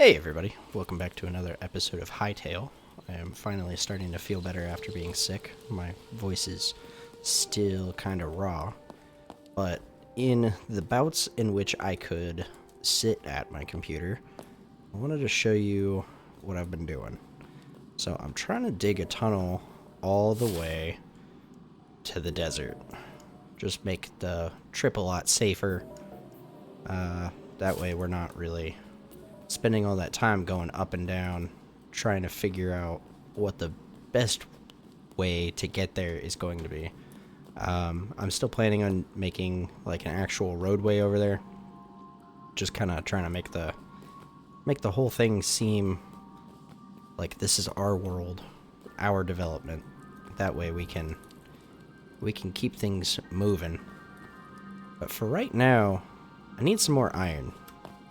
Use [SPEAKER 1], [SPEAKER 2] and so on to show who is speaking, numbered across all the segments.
[SPEAKER 1] Hey everybody, welcome back to another episode of Hytale. I am finally starting to feel better after being sick. My voice is still kind of raw, but in the bouts in which I could sit at my computer, I wanted to show you what I've been doing. So I'm trying to dig a tunnel all the way to the desert. Just make the trip a lot safer. That way we're not really spending all that time going up and down trying to figure out what the best way to get there is going to be. I'm still planning on making like an actual roadway over there. Just kind of trying to make the whole thing seem like this is our world, our development. That way we can keep things moving. But for right now, I need some more iron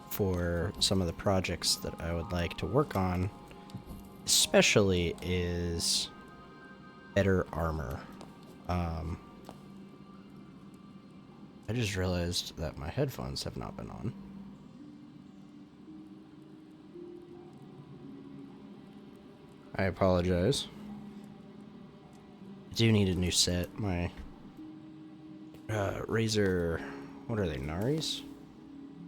[SPEAKER 1] for some of the projects that I would like to work on, especially is better armor. I just realized that my headphones have not been on. I apologize. I do need a new set. My Razer, what are they, Naris?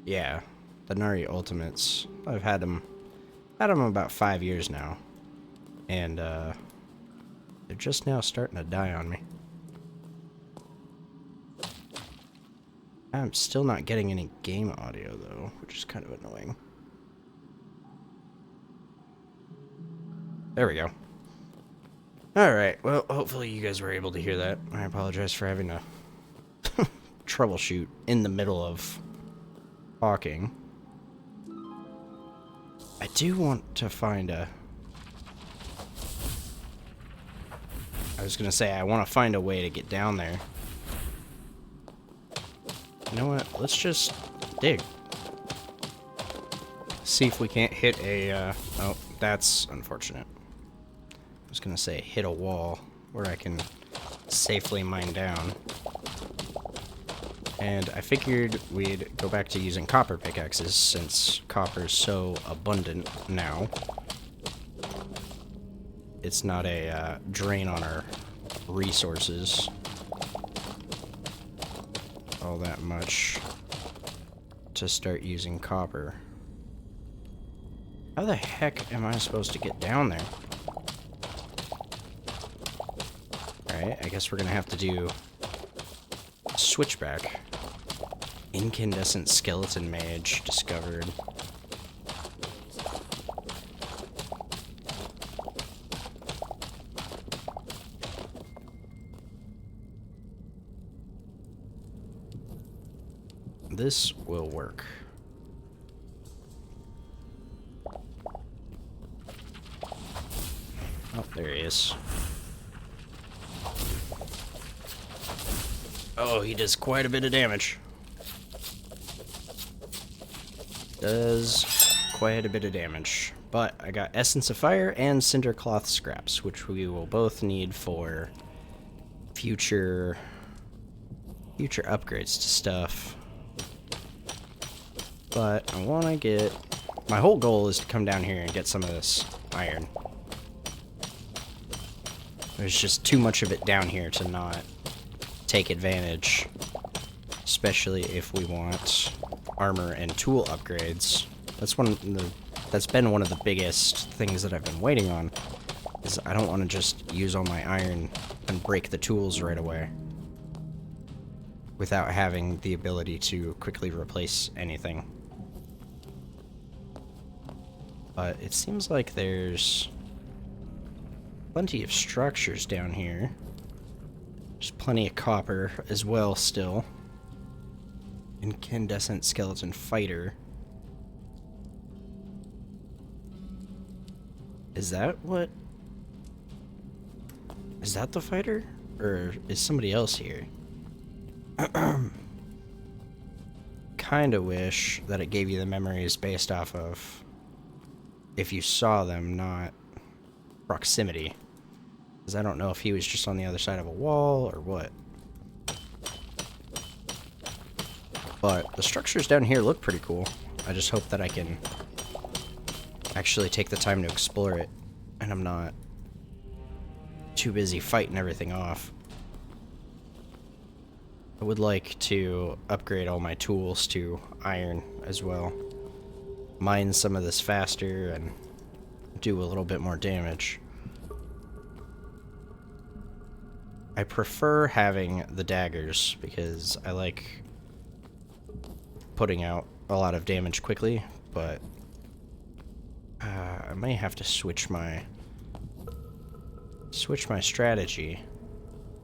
[SPEAKER 1] Yeah, the Nari Ultimates. I've had them about 5 years now, and they're just now starting to die on me. I'm still not getting any game audio though, which is kind of annoying. There we go. Alright, well, hopefully you guys were able to hear that. I apologize for having to troubleshoot in the middle of talking. I do want to find a... I was gonna say, I want to find a way to get down there. You know what? Let's just dig. See if we can't hit a, oh, that's unfortunate. I was gonna say, hit a wall where I can safely mine down. And I figured we'd go back to using copper pickaxes, since copper is so abundant now. It's not a drain on our resources all that much to start using copper. How the heck am I supposed to get down there? Alright, I guess we're gonna have to do switchback. Incandescent skeleton mage discovered. This will work. Oh, there he is. Oh, he does quite a bit of damage. Does quite a bit of damage. But I got Essence of Fire and Cinder Cloth Scraps, which we will both need for future upgrades to stuff. But I want to get... My whole goal is to come down here and get some of this iron. There's just too much of it down here to not take advantage, especially if we want armor and tool upgrades. That's been one of the biggest things that I've been waiting on, is I don't want to just use all my iron and break the tools right away without having the ability to quickly replace anything. But it seems like there's plenty of structures down here. There's plenty of copper as well still. Incandescent skeleton fighter. Is that what? Is that the fighter? Or is somebody else here? Kinda wish that it gave you the memories based off of if you saw them, not proximity. Because I don't know if he was just on the other side of a wall or what. But the structures down here look pretty cool. I just hope that I can actually take the time to explore it, and I'm not too busy fighting everything off. I would like to upgrade all my tools to iron as well. Mine some of this faster and do a little bit more damage. I prefer having the daggers because I like putting out a lot of damage quickly, but I may have to switch my strategy.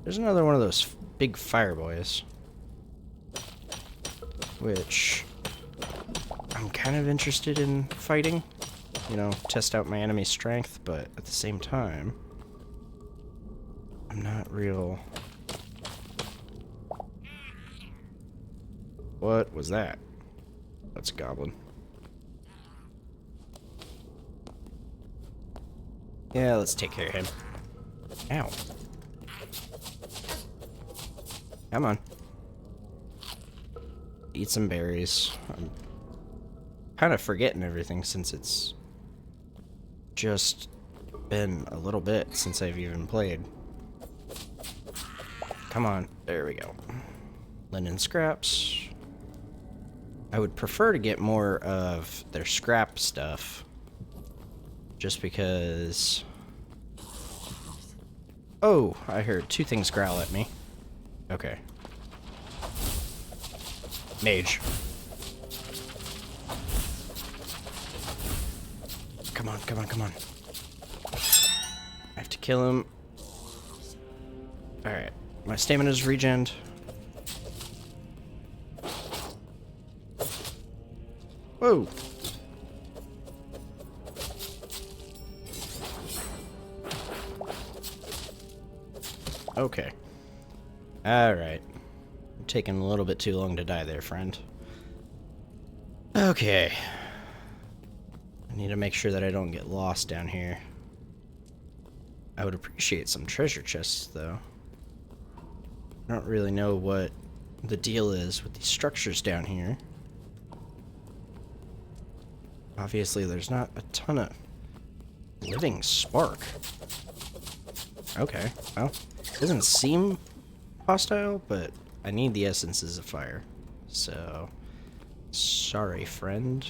[SPEAKER 1] There's another one of those big fire boys, which I'm kind of interested in fighting. You know, test out my enemy's strength, but at the same time, I'm not real... What was that? That's a goblin. Yeah, let's take care of him. Ow. Come on. Eat some berries. I'm kind of forgetting everything since it's just been a little bit since I've even played. Come on. There we go. Linen scraps. I would prefer to get more of their scrap stuff. Just because... Oh, I heard two things growl at me. Okay. Mage. Come on, come on, come on. I have to kill him. Alright. My stamina's regened. Whoa! Okay. Alright. Taking a little bit too long to die there, friend. Okay. I need to make sure that I don't get lost down here. I would appreciate some treasure chests, though. I don't really know what the deal is with these structures down here. Obviously, there's not a ton of living spark. Okay, well, it doesn't seem hostile, but I need the essences of fire. So, sorry, friend.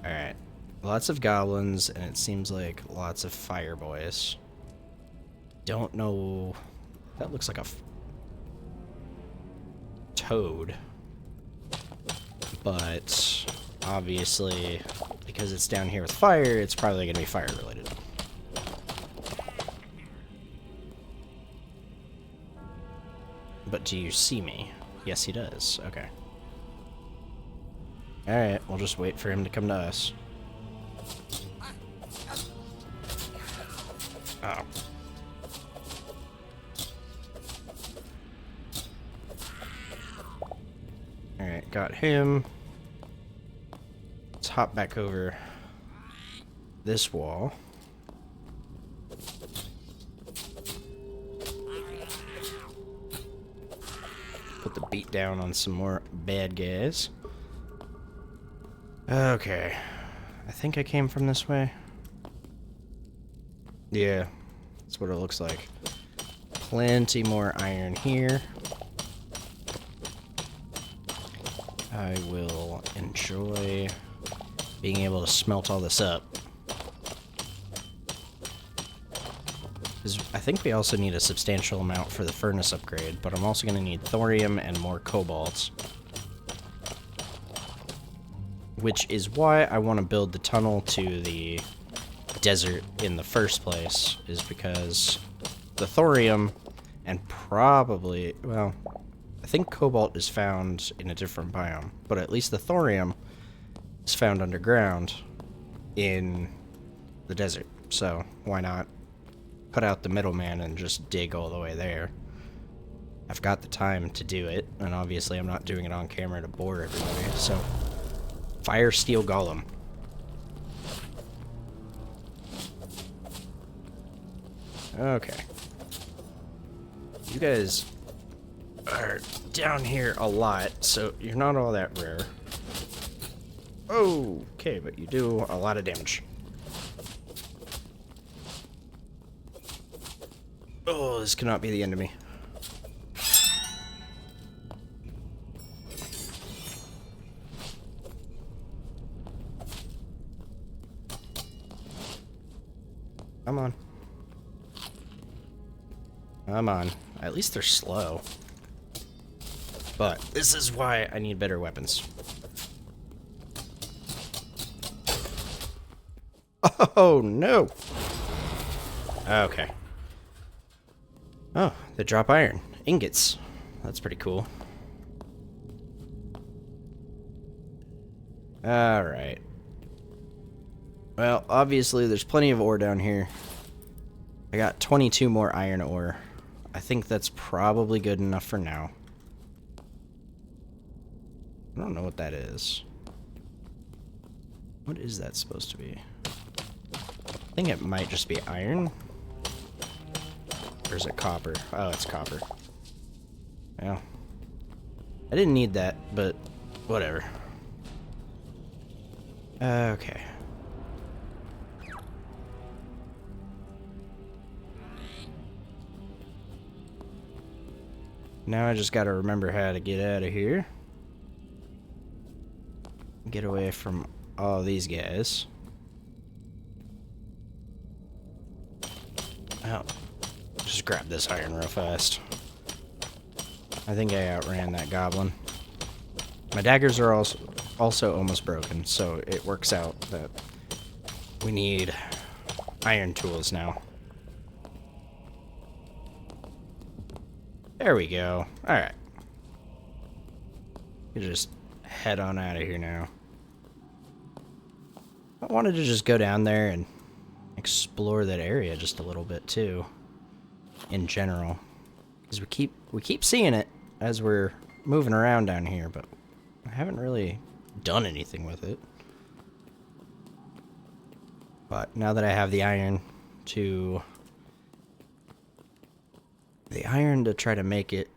[SPEAKER 1] Alright, lots of goblins, and it seems like lots of fire boys. Don't know... That looks like a toad. But, obviously, because it's down here with fire, it's probably going to be fire-related. But do you see me? Yes, he does. Okay. Alright, we'll just wait for him to come to us. Oh. Alright, got him. Let's hop back over this wall. Put the beat down on some more bad guys. Okay. I think I came from this way. Yeah, that's what it looks like. Plenty more iron here. I will enjoy being able to smelt all this up. I think we also need a substantial amount for the furnace upgrade, but I'm also going to need thorium and more cobalt. Which is why I want to build the tunnel to the desert in the first place, is because the thorium and probably, well, I think cobalt is found in a different biome, but at least the thorium is found underground in the desert. So why not cut out the middleman and just dig all the way there? I've got the time to do it, and obviously I'm not doing it on camera to bore everybody, so... Fire steel golem. Okay. You guys are down here a lot, so you're not all that rare. Okay, but you do a lot of damage. Oh, this cannot be the end of me. Come on. Come on. At least they're slow. But this is why I need better weapons. Oh, no. Okay. Oh, they drop iron. Ingots. That's pretty cool. Alright. Well, obviously there's plenty of ore down here. I got 22 more iron ore. I think that's probably good enough for now. I don't know what that is. What is that supposed to be? I think it might just be iron. Or is it copper? Oh, it's copper. Well, I didn't need that, but whatever. Okay. Now I just gotta remember how to get out of here. Get away from all these guys. Oh, just grab this iron real fast. I think I outran that goblin. My daggers are also almost broken, so it works out that we need iron tools now. There we go. Alright. You just head on out of here now. I wanted to just go down there and explore that area just a little bit too. In general. Because we keep seeing it as we're moving around down here, but I haven't really done anything with it. But now that I have the iron to try to make it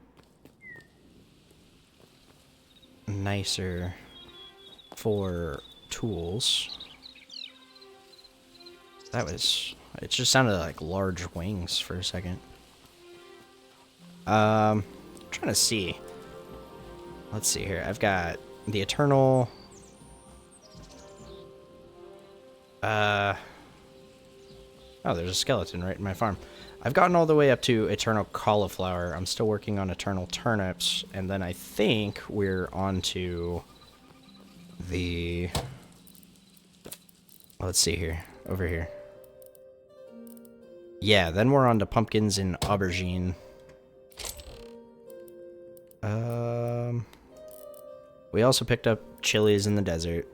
[SPEAKER 1] nicer for tools. It just sounded like large wings for a second. I'm trying to see. Let's see here. I've got the Eternal. Oh, there's a skeleton right in my farm. I've gotten all the way up to Eternal Cauliflower. I'm still working on Eternal Turnips, and then I think we're on to the... Let's see here. Over here. Yeah, then we're on to pumpkins and aubergine. We also picked up chilies in the desert.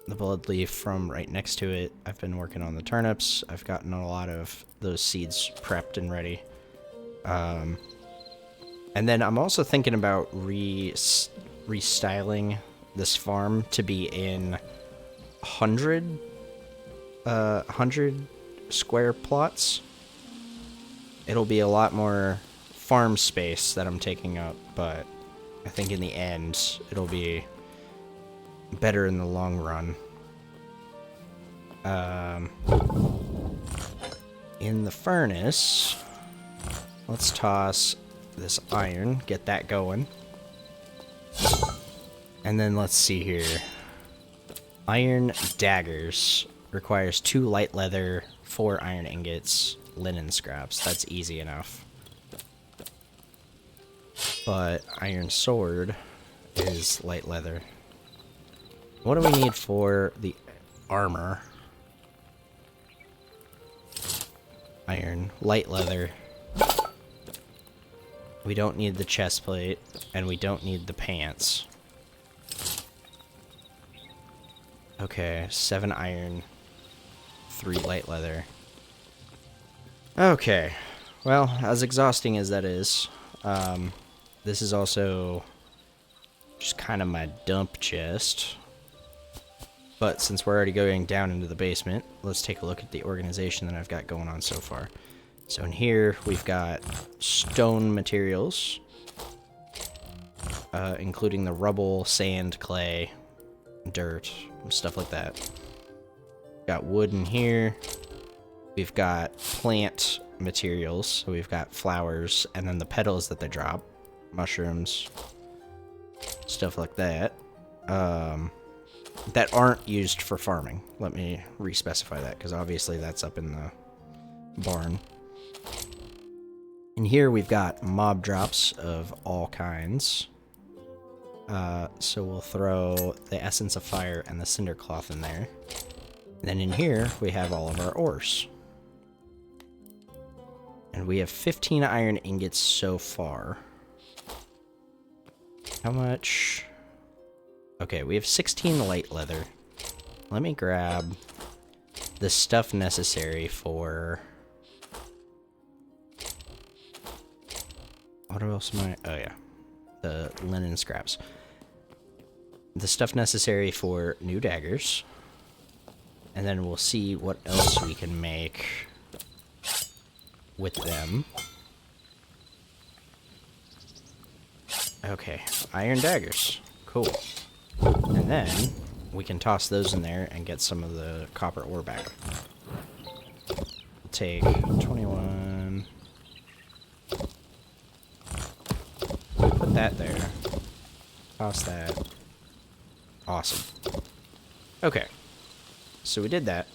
[SPEAKER 1] The blood leaf from right next to it. I've been working on the turnips. I've gotten a lot of those seeds prepped and ready. And then I'm also thinking about restyling this farm to be in 100 square plots. It'll be a lot more farm space that I'm taking up, but I think in the end it'll be better in the long run. In the furnace, let's toss this iron, get that going. And then let's see here. Iron daggers requires 2 light leather, 4 iron ingots, linen scraps. That's easy enough. But iron sword is light leather. What do we need for the armor? Iron, light leather. We don't need the chest plate, and we don't need the pants. Okay, 7 iron, 3 light leather. Okay, well, as exhausting as that is, this is also just kind of my dump chest. But since we're already going down into the basement, let's take a look at the organization that I've got going on so far. So in here, we've got stone materials, including the rubble, sand, clay, dirt, stuff like that. Got wood in here. We've got plant materials, so we've got flowers, and then the petals that they drop. Mushrooms, stuff like that. That aren't used for farming. Let me re-specify that, because obviously that's up in the barn. In here we've got mob drops of all kinds. So we'll throw the Essence of Fire and the Cinder Cloth in there. And then in here we have all of our ores. And we have 15 iron ingots so far. How much? Okay, we have 16 light leather. Let me grab the stuff necessary for... What else am I... Oh, yeah. The linen scraps. The stuff necessary for new daggers. And then we'll see what else we can make with them. Okay, iron daggers. Cool. And then we can toss those in there and get some of the copper ore back. We'll take 21... Put that there. Toss that. Awesome. Okay. So we did that.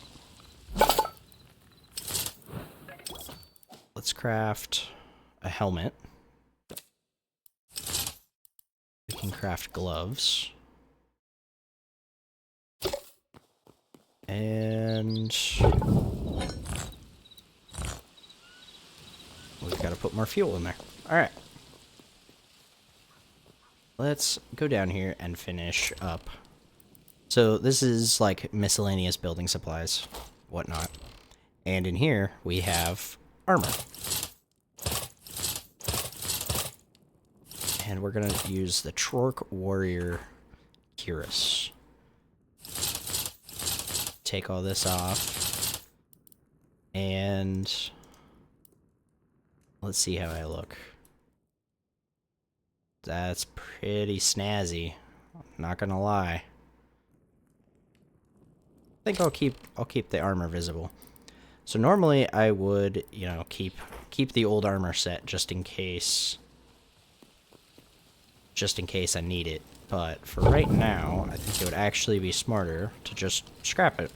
[SPEAKER 1] Let's craft a helmet. We can craft gloves. And we've got to put more fuel in there. Alright. Let's go down here and finish up. So this is like miscellaneous building supplies, whatnot. And in here we have armor. And we're gonna use the Trork Warrior Cuirass. Take all this off. And let's see how I look. That's pretty snazzy. Not gonna lie. I think I'll keep the armor visible. So normally I would, you know, keep the old armor set just in case I need it. But for right now, I think it would actually be smarter to just scrap it.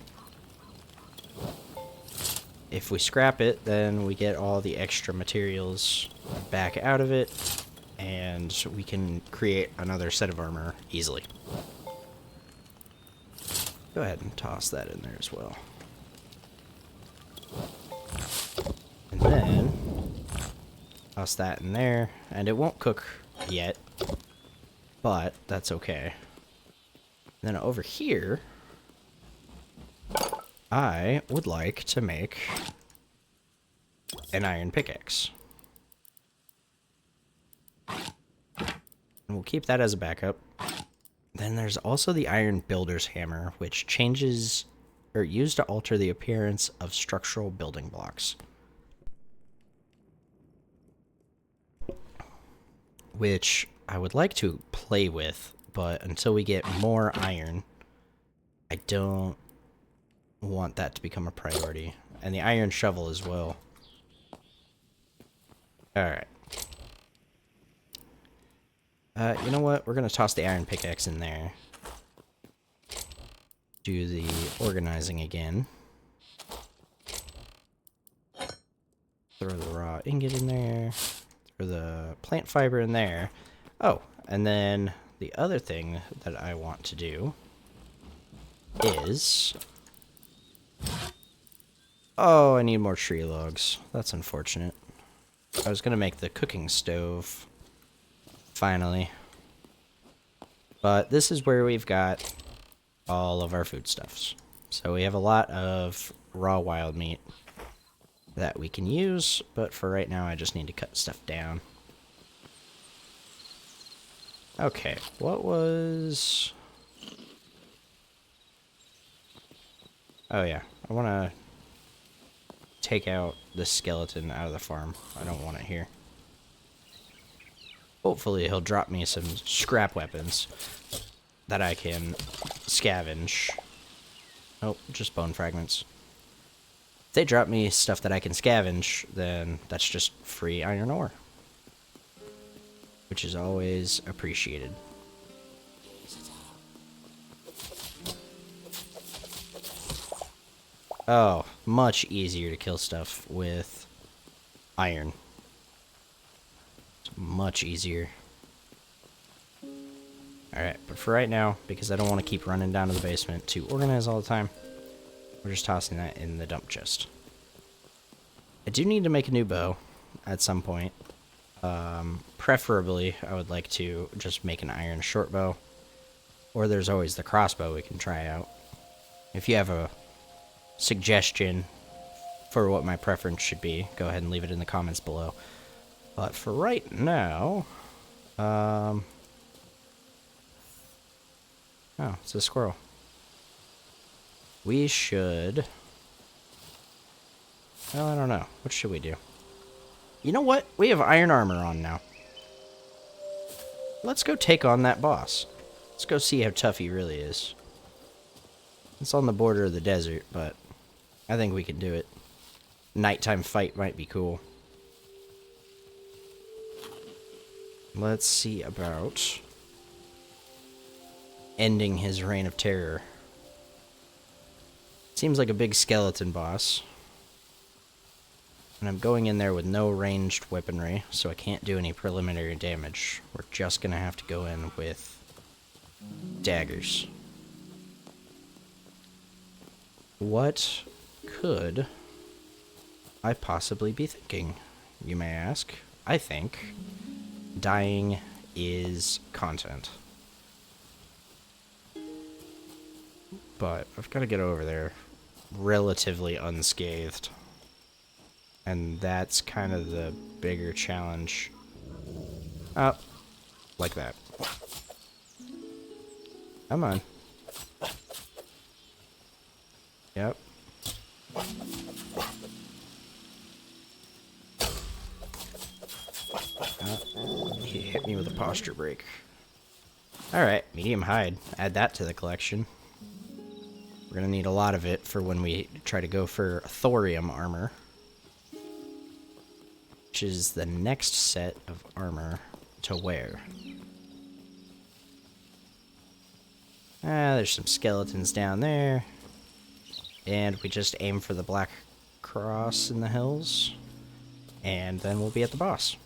[SPEAKER 1] If we scrap it, then we get all the extra materials back out of it, and we can create another set of armor easily. Go ahead and toss that in there as well. And then toss that in there, and it won't cook yet, but that's okay. And then over here, I would like to make an iron pickaxe. And we'll keep that as a backup. Then there's also the Iron Builder's Hammer, which changes, or used to alter the appearance of structural building blocks. Which I would like to play with, but until we get more iron, I don't want that to become a priority. And the iron shovel as well. Alright. You know what? We're going to toss the iron pickaxe in there. Do the organizing again. Throw the raw ingot in there. Throw the plant fiber in there. Oh, and then the other thing that I want to do is... Oh, I need more tree logs. That's unfortunate. I was going to make the cooking stove. Finally. But this is where we've got all of our foodstuffs. So we have a lot of raw wild meat that we can use, but for right now I just need to cut stuff down. Okay, what was... Oh yeah, I want to take out the skeleton out of the farm. I don't want it here. Hopefully he'll drop me some scrap weapons that I can scavenge... Oh, just bone fragments. If they drop me stuff that I can scavenge, then that's just free iron ore. Which is always appreciated. Oh, much easier to kill stuff with iron. It's much easier. Alright, but for right now, because I don't want to keep running down to the basement to organize all the time, we're just tossing that in the dump chest. I do need to make a new bow at some point. Preferably, I would like to just make an iron short bow. Or there's always the crossbow we can try out. If you have a suggestion for what my preference should be, go ahead and leave it in the comments below. But for right now... Oh, it's a squirrel. We should... Well, I don't know. What should we do? You know what? We have iron armor on now. Let's go take on that boss. Let's go see how tough he really is. It's on the border of the desert, but I think we can do it. Nighttime fight might be cool. Let's see about... ending his reign of terror. Seems like a big skeleton boss. And I'm going in there with no ranged weaponry, so I can't do any preliminary damage. We're just gonna have to go in with daggers. What could I possibly be thinking, you may ask? I think dying is content. But I've got to get over there relatively unscathed. And that's kind of the bigger challenge. Oh, like that. Come on. Yep. He hit me with a posture break. Alright, medium hide. Add that to the collection. We're gonna need a lot of it for when we try to go for thorium armor. Which is the next set of armor to wear. There's some skeletons down there. And we just aim for the black cross in the hills. And then we'll be at the boss.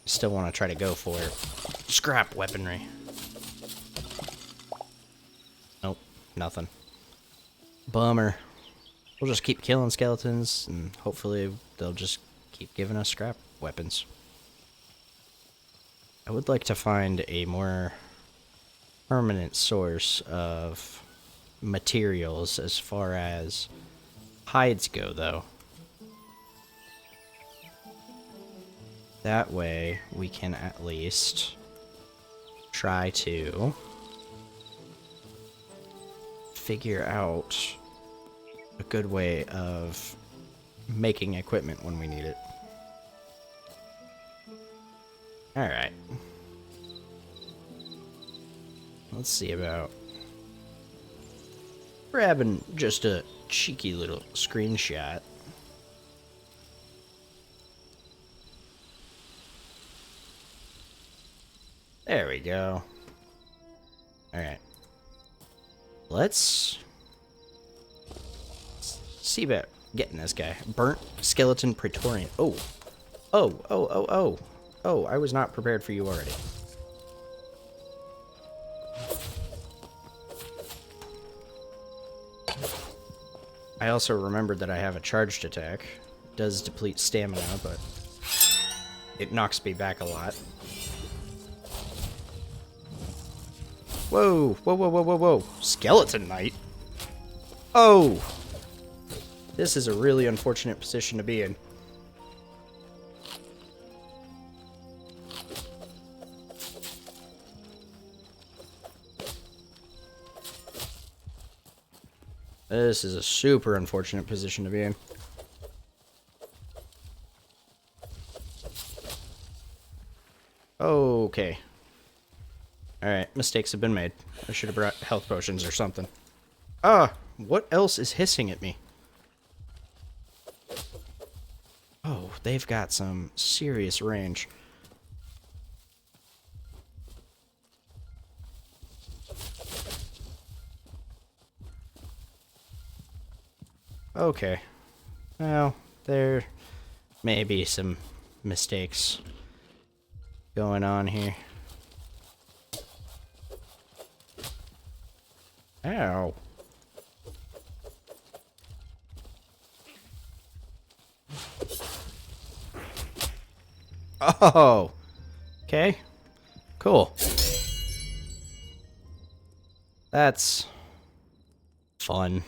[SPEAKER 1] Still want to try to go for scrap weaponry. Nope, nothing. Bummer. We'll just keep killing skeletons, and hopefully they'll just keep giving us scrap weapons. I would like to find a more permanent source of materials as far as hides go, though. That way, we can at least try to figure out a good way of making equipment when we need it. Alright. Let's see about grabbing just a cheeky little screenshot. There we go. Alright. Let's see about getting this guy. Burnt skeleton praetorian. Oh. Oh, oh, oh, oh. Oh, I was not prepared for you already. I also remembered that I have a charged attack. It does deplete stamina, but it knocks me back a lot. Whoa, whoa, whoa, whoa, whoa, whoa. Skeleton Knight? Oh! This is a really unfortunate position to be in. This is a super unfortunate position to be in. Okay. Alright, mistakes have been made. I should have brought health potions or something. Ah, what else is hissing at me? Oh, they've got some serious range. Okay. Well, there may be some mistakes going on here. Ow. Oh. Okay. Cool. That's fun.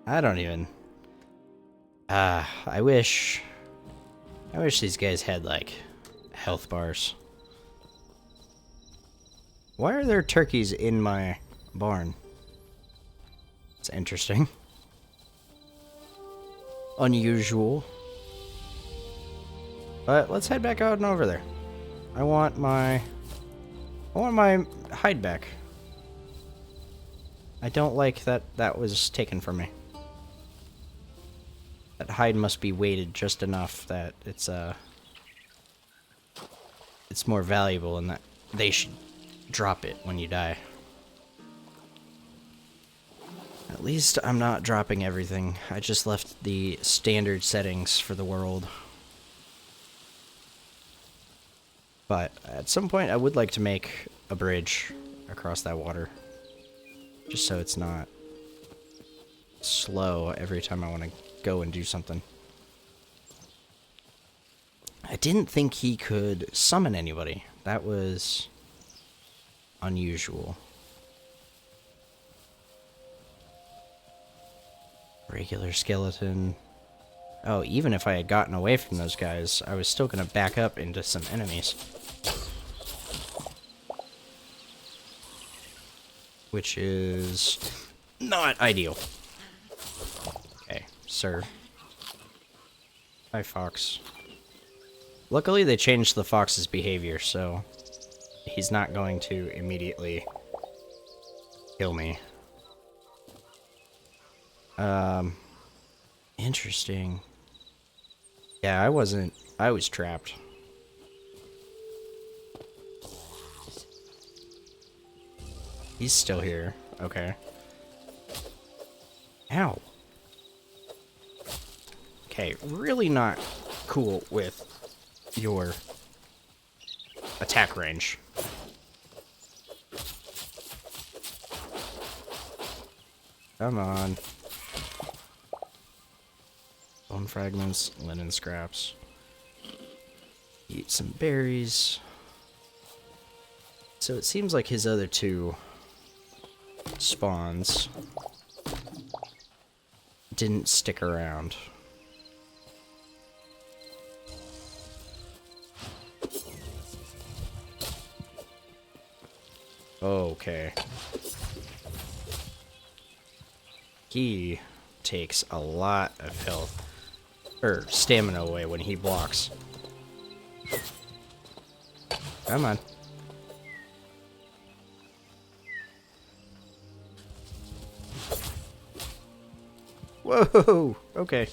[SPEAKER 1] I don't even... I wish these guys had, like, health bars. Why are there turkeys in my barn? It's interesting. Unusual. But let's head back out and over there. I want my hide back. I don't like that that was taken from me. That hide must be weighted just enough that it's more valuable and that they should drop it when you die. At least I'm not dropping everything. I just left the standard settings for the world. But at some point I would like to make a bridge across that water. Just so it's not slow every time I want to go and do something. I didn't think he could summon anybody. That was unusual. Regular skeleton. Oh, even if I had gotten away from those guys, I was still going to back up into some enemies. Which is not ideal. Okay, sir. Hi, fox. Luckily, they changed the fox's behavior, so he's not going to immediately kill me. Interesting. Yeah, I was trapped. He's still here. Okay. Ow. Okay, really not cool with your attack range. Come on. Bone fragments, linen scraps. Eat some berries. So it seems like his other two spawns didn't stick around. Okay. He takes a lot of health, or stamina away when he blocks. Come on. Whoa! Okay.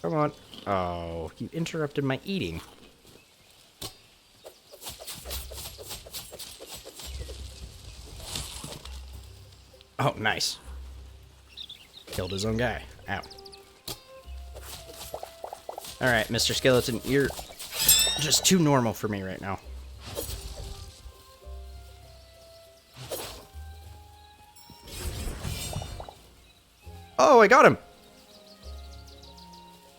[SPEAKER 1] Come on. Oh, you interrupted my eating. Oh, nice. Killed his own guy. Ow. Alright, Mr. Skeleton, you're just too normal for me right now. Oh, I got him!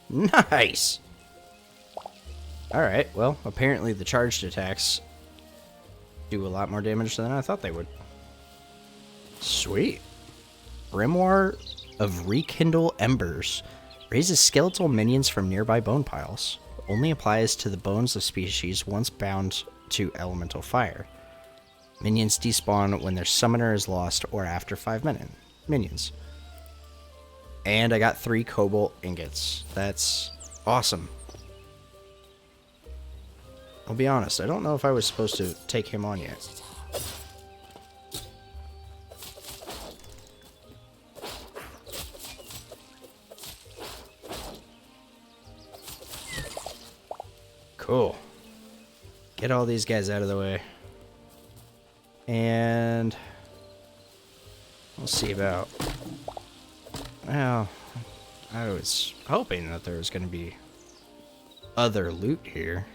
[SPEAKER 1] Nice! Alright, well, apparently the charged attacks do a lot more damage than I thought they would. Sweet. Grimoire of Rekindle Embers. Raises skeletal minions from nearby bone piles. Only applies to the bones of species once bound to elemental fire. Minions despawn when their summoner is lost or after 5 minions. And I got 3 cobalt ingots. That's awesome. I'll be honest, I don't know if I was supposed to take him on yet. Cool. Get all these guys out of the way. And we'll see about... Well, I was hoping that there was going to be other loot here.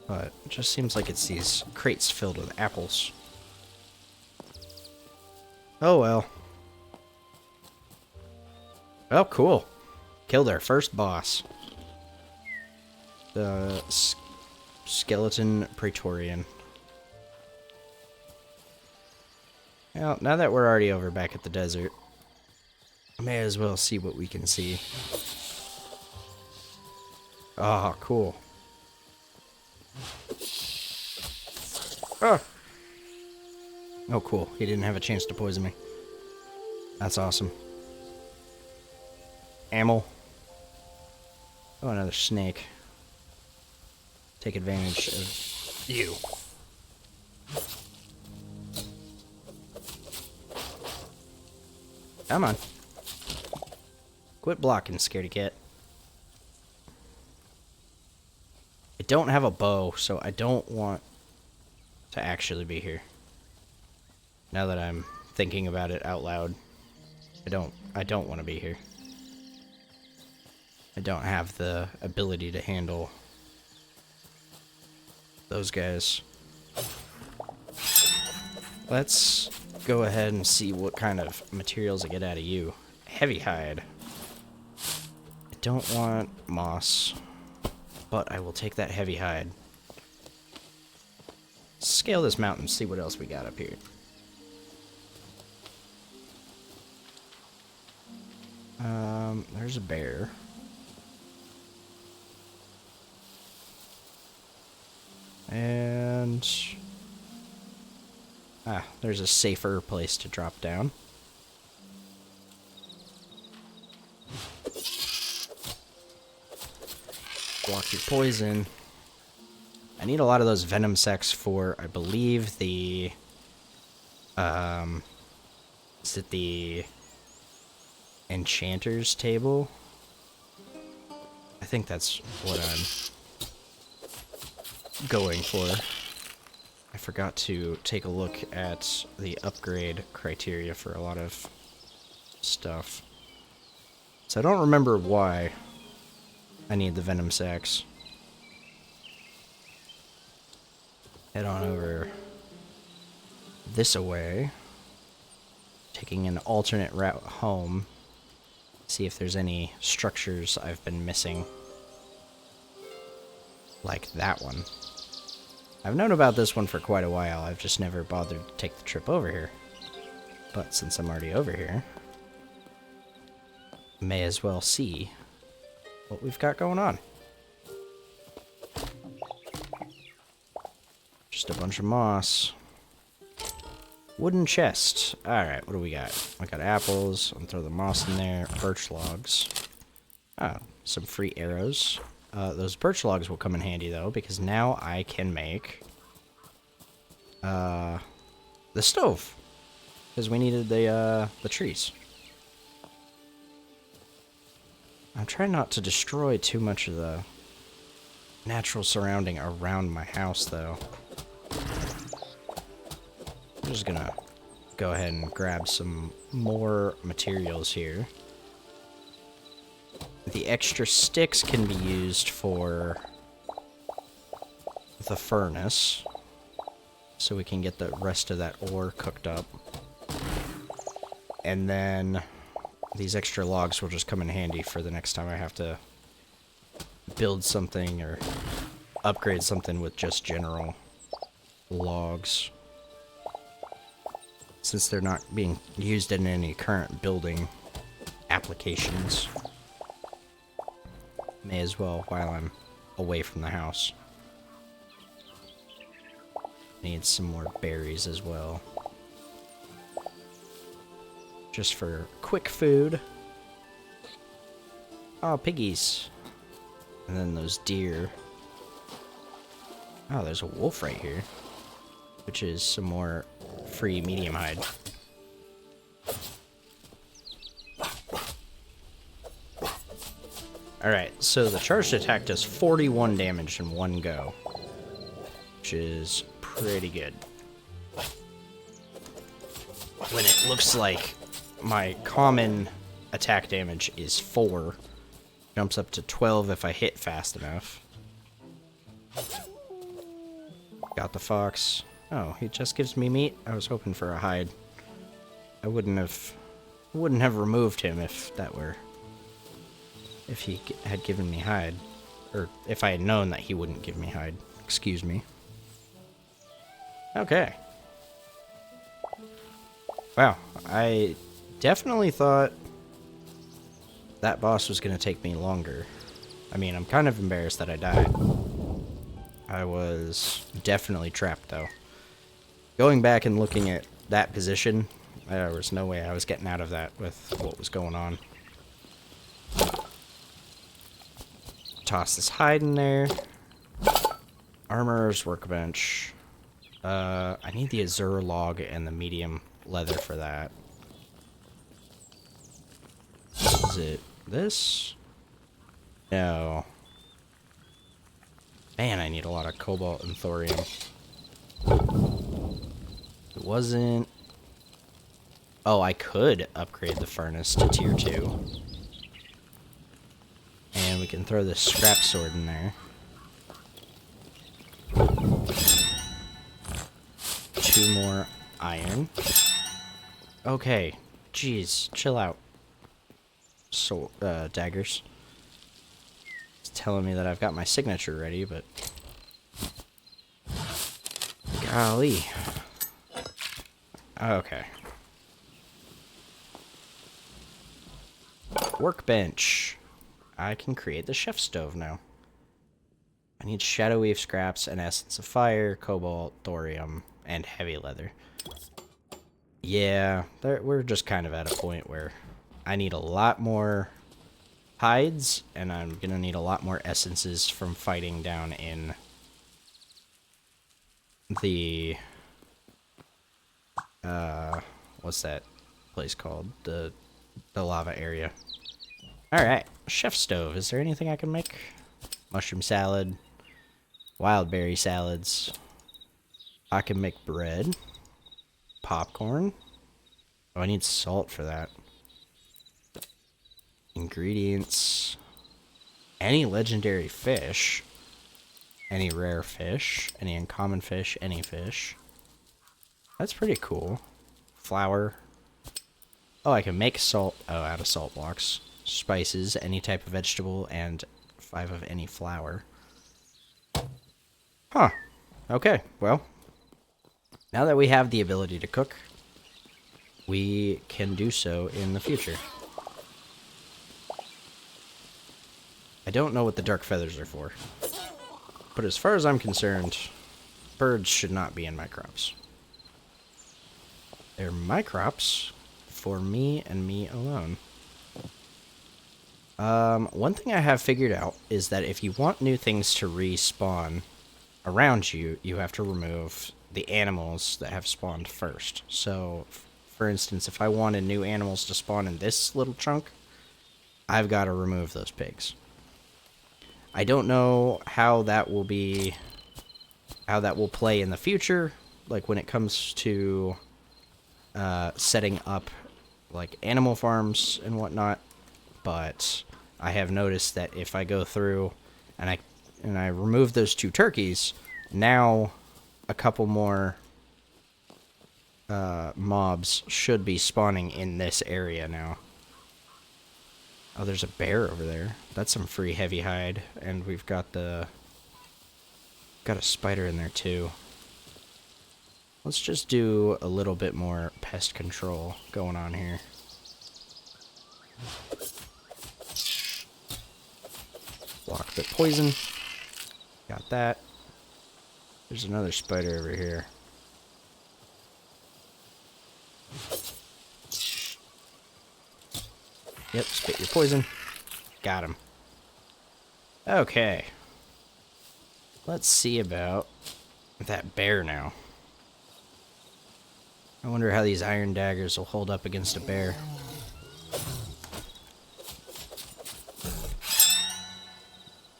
[SPEAKER 1] But it just seems like it's these crates filled with apples. Oh well. Oh, cool. Killed our first boss. The Skeleton Praetorian. Well, now that we're already over back at the desert, I may as well see what we can see. Ah, cool. Oh. Oh, cool. He didn't have a chance to poison me. That's awesome. Ammo. Oh, another snake. Take advantage of you. Come on. Quit blocking, scaredy cat. I don't have a bow, so I don't want to actually be here. Now that I'm thinking about it out loud, I don't want to be here. I don't have the ability to handle those guys. Let's go ahead and see what kind of materials I get out of you. Heavy hide. I don't want moss, but I will take that heavy hide. Scale this mountain, see what else we got up here. There's a bear. And there's a safer place to drop down. Block your poison. I need a lot of those venom sacs for, I believe, the is it the Enchanter's table? I think that's what I'm going for. I forgot to take a look at the upgrade criteria for a lot of stuff. So I don't remember why I need the venom sacs. Head on over this away. Taking an alternate route home. See if there's any structures I've been missing. Like that one. I've known about this one for quite a while. I've just never bothered to take the trip over here. But since I'm already over here, may as well see what we've got going on. Just a bunch of moss. Wooden chest. Alright, what do we got? I got apples. I'll throw the moss in there. Birch logs. Oh, some free arrows. Those birch logs will come in handy, though, because now I can make the stove. Because we needed the trees. I'm trying not to destroy too much of the natural surrounding around my house, though. I'm just gonna go ahead and grab some more materials here. The extra sticks can be used for the furnace, so we can get the rest of that ore cooked up. And then these extra logs will just come in handy for the next time I have to build something or upgrade something with just general logs. Since they're not being used in any current building applications. May as well while I'm away from the house. Need some more berries as well. Just for quick food. Oh, piggies. And then those deer. Oh, there's a wolf right here. Which is some more free medium hide. Alright, so the charged attack does 41 damage in one go. Which is pretty good. When it looks like my common attack damage is 4. Jumps up to 12 if I hit fast enough. Got the fox. Oh, he just gives me meat? I was hoping for a hide. I wouldn't have removed him if he had given me hide. Or if I had known that he wouldn't give me hide. Excuse me. Okay. Wow, I definitely thought that boss was going to take me longer. I mean, I'm kind of embarrassed that I died. I was definitely trapped, though. Going back and looking at that position, there was no way I was getting out of that with what was going on. Toss this hide in there. Armorer's workbench. I need the azure log and the medium leather for that. Is it this? No. Man, I need a lot of cobalt and thorium. It wasn't... Oh, I could upgrade the furnace to tier 2. And we can throw this scrap sword in there. 2 more iron. Okay. Jeez, chill out. So, daggers. It's telling me that I've got my signature ready, but... Golly. Okay. Workbench. I can create the chef stove now. I need shadow weave scraps and essence of fire, cobalt, thorium, and heavy leather. Yeah, we're just kind of at a point where I need a lot more hides, and I'm gonna need a lot more essences from fighting down in the what's that place called? The lava area. Alright, chef stove. Is there anything I can make? Mushroom salad, wild berry salads. I can make bread, popcorn. Oh, I need salt for that. Ingredients. Any legendary fish. Any rare fish. Any uncommon fish. Any fish. That's pretty cool. Flour. Oh, I can make salt. Oh, out of salt blocks. Spices. Any type of vegetable. And 5 of any flour. Huh. Okay, well. Now that we have the ability to cook, we can do so in the future. I don't know what the dark feathers are for. But as far as I'm concerned, birds should not be in my crops. They're my crops for me and me alone. One thing I have figured out is that if you want new things to respawn around you, you have to remove the animals that have spawned first. So, for instance, if I wanted new animals to spawn in this little chunk, I've got to remove those pigs. I don't know how that will play in the future, like when it comes to setting up like animal farms and whatnot, but I have noticed that if I go through and I remove those 2 turkeys, now a couple more mobs should be spawning in this area now. Oh, there's a bear over there. That's some free heavy hide, and we've got a spider in there too. Let's just do a little bit more pest control going on here. Block the poison. Got that. There's another spider over here. Yep, spit your poison. Got him. Okay. Let's see about that bear now. I wonder how these iron daggers will hold up against a bear.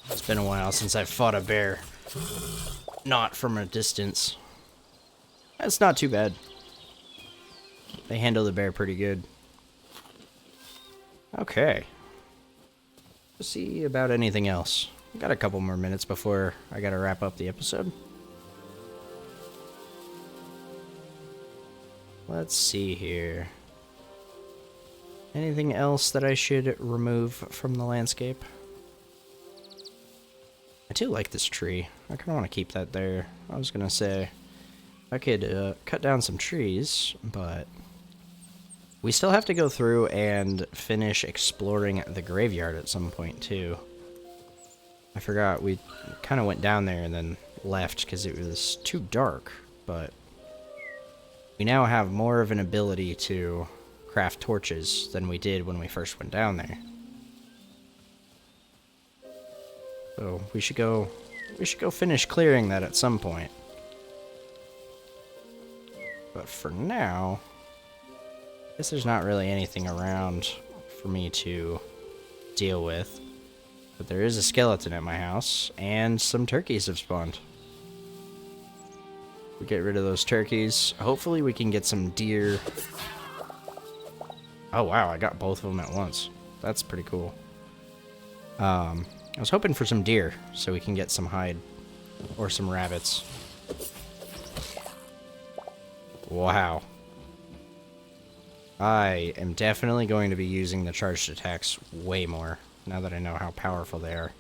[SPEAKER 1] It's been a while since I've fought a bear. Not from a distance. That's not too bad. They handle the bear pretty good. Okay. Let's see about anything else. We've got a couple more minutes before I gotta wrap up the episode. Let's see here. Anything else that I should remove from the landscape? I do like this tree. I kind of want to keep that there. I was gonna say I could cut down some trees, but we still have to go through and finish exploring the graveyard at some point too. I forgot, we kind of went down there and then left because it was too dark, but we now have more of an ability to craft torches than we did when we first went down there. So we should go finish clearing that at some point. But for now, I guess there's not really anything around for me to deal with. But there is a skeleton at my house, and some turkeys have spawned. We get rid of those turkeys. Hopefully we can get some deer. Oh wow, I got both of them at once. That's pretty cool. I was hoping for some deer, so we can get some hide. Or some rabbits. Wow. I am definitely going to be using the charged attacks way more, now that I know how powerful they are.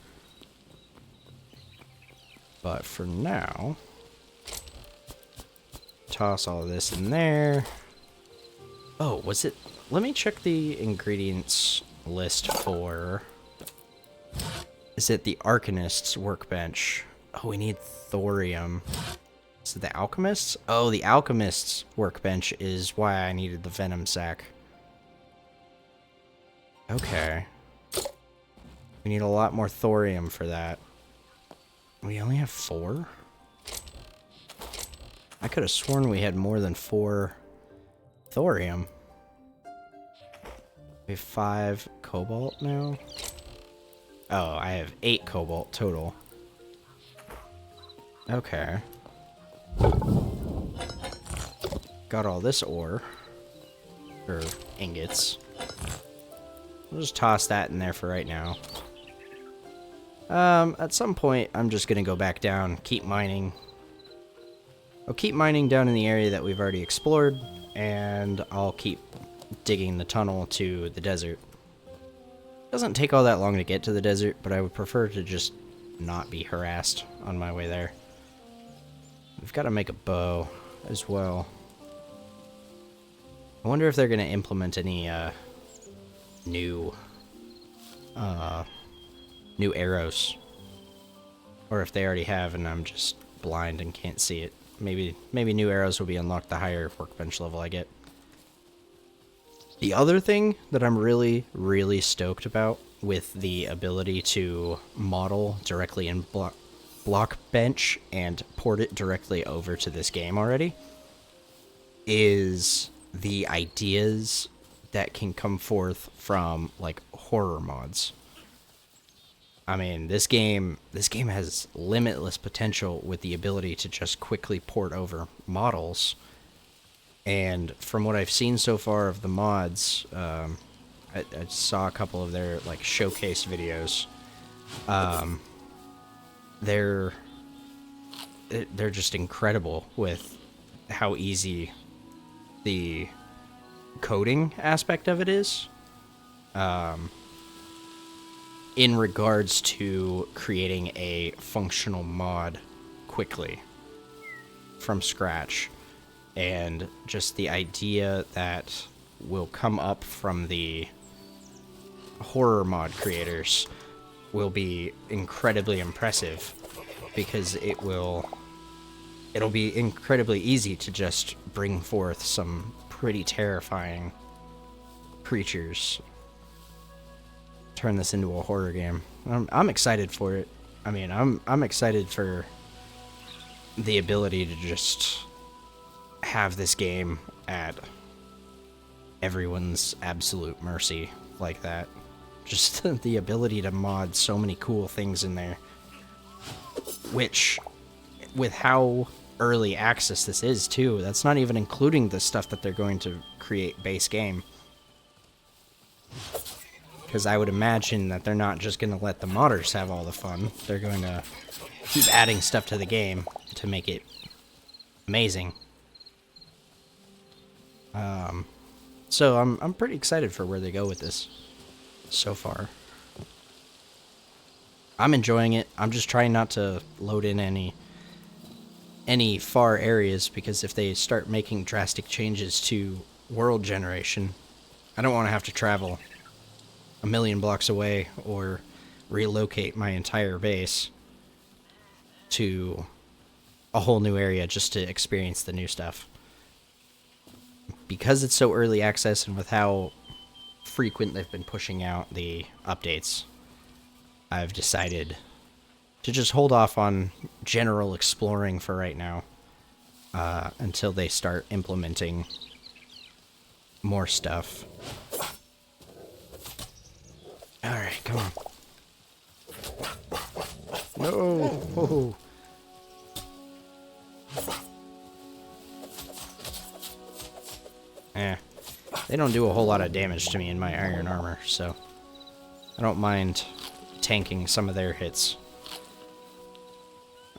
[SPEAKER 1] But for now, toss all of this in there. Oh, was it? Let me check the ingredients list for... Is it the Arcanist's workbench? Oh, we need thorium. Is it the Alchemist's? Oh, the Alchemist's workbench is why I needed the Venom Sack. Okay. We need a lot more thorium for that. We only have 4? I could have sworn we had more than 4 thorium. We have 5 cobalt now. Oh, I have 8 cobalt total. Okay. Got all this ore. Or ingots. We'll just toss that in there for right now. At some point, I'm just gonna go back down, keep mining. I'll keep mining down in the area that we've already explored, and I'll keep digging the tunnel to the desert. Doesn't take all that long to get to the desert, but I would prefer to just not be harassed on my way there. We've got to make a bow as well. I wonder if they're going to implement any new arrows, or if they already have and I'm just blind and can't see it. Maybe new arrows will be unlocked the higher workbench level I get. The other thing that I'm really, really stoked about with the ability to model directly in block bench and port it directly over to this game already is the ideas that can come forth from like horror mods. I mean, this game has limitless potential with the ability to just quickly port over models. And from what I've seen so far of the mods, I saw a couple of their like showcase videos. They're just incredible with how easy the coding aspect of it is. In regards to creating a functional mod quickly from scratch. And just the idea that will come up from the horror mod creators will be incredibly impressive, because it'll be incredibly easy to just bring forth some pretty terrifying creatures turn this into a horror game. I'm excited for it. I mean, I'm excited for the ability to just have this game at everyone's absolute mercy like that. Just the ability to mod so many cool things in there. Which, with how early access this is, too, that's not even including the stuff that they're going to create base game. Because I would imagine that they're not just going to let the modders have all the fun. They're going to keep adding stuff to the game to make it amazing. So I'm pretty excited for where they go with this so far. I'm enjoying it. I'm just trying not to load in any far areas, because if they start making drastic changes to world generation, I don't want to have to travel a million blocks away or relocate my entire base to a whole new area just to experience the new stuff. Because it's so early access, and with how frequent they've been pushing out the updates, I've decided to just hold off on general exploring for right now, until they start implementing more stuff. Alright, come on. No! Oh. They don't do a whole lot of damage to me in my iron armor, so I don't mind tanking some of their hits.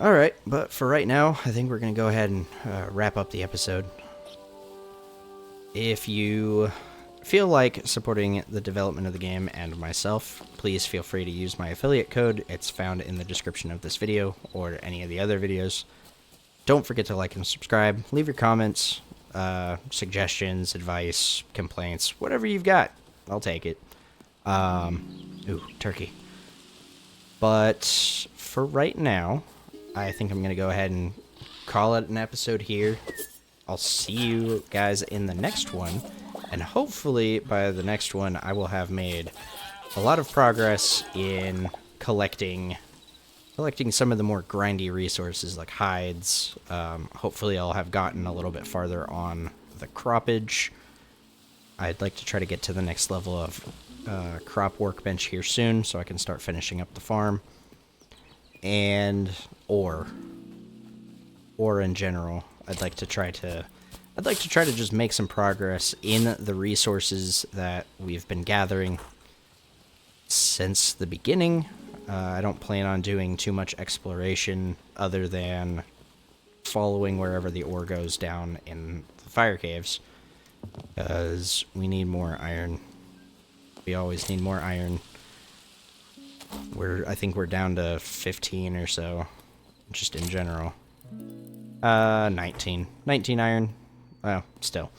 [SPEAKER 1] Alright, but for right now, I think we're going to go ahead and wrap up the episode. If you feel like supporting the development of the game and myself, please feel free to use my affiliate code. It's found in the description of this video or any of the other videos. Don't forget to like and subscribe. Leave your comments, suggestions, advice, complaints, whatever you've got. I'll take it. Ooh, turkey. But for right now, I think I'm going to go ahead and call it an episode here. I'll see you guys in the next one, and hopefully by the next one I will have made a lot of progress in collecting some of the more grindy resources like hides. Hopefully I'll have gotten a little bit farther on the croppage. I'd like to try to get to the next level of crop workbench here soon, so I can start finishing up the farm. And ore in general. I'd like to try to just make some progress in the resources that we've been gathering since the beginning. I don't plan on doing too much exploration other than following wherever the ore goes down in the fire caves, because we need more iron. We always need more iron. I think we're down to 15 or so, just in general. 19 iron. Well, still.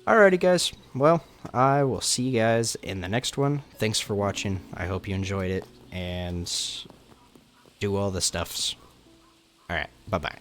[SPEAKER 1] Alrighty, guys. Well, I will see you guys in the next one. Thanks for watching. I hope you enjoyed it, and do all the stuffs. Alright, bye-bye.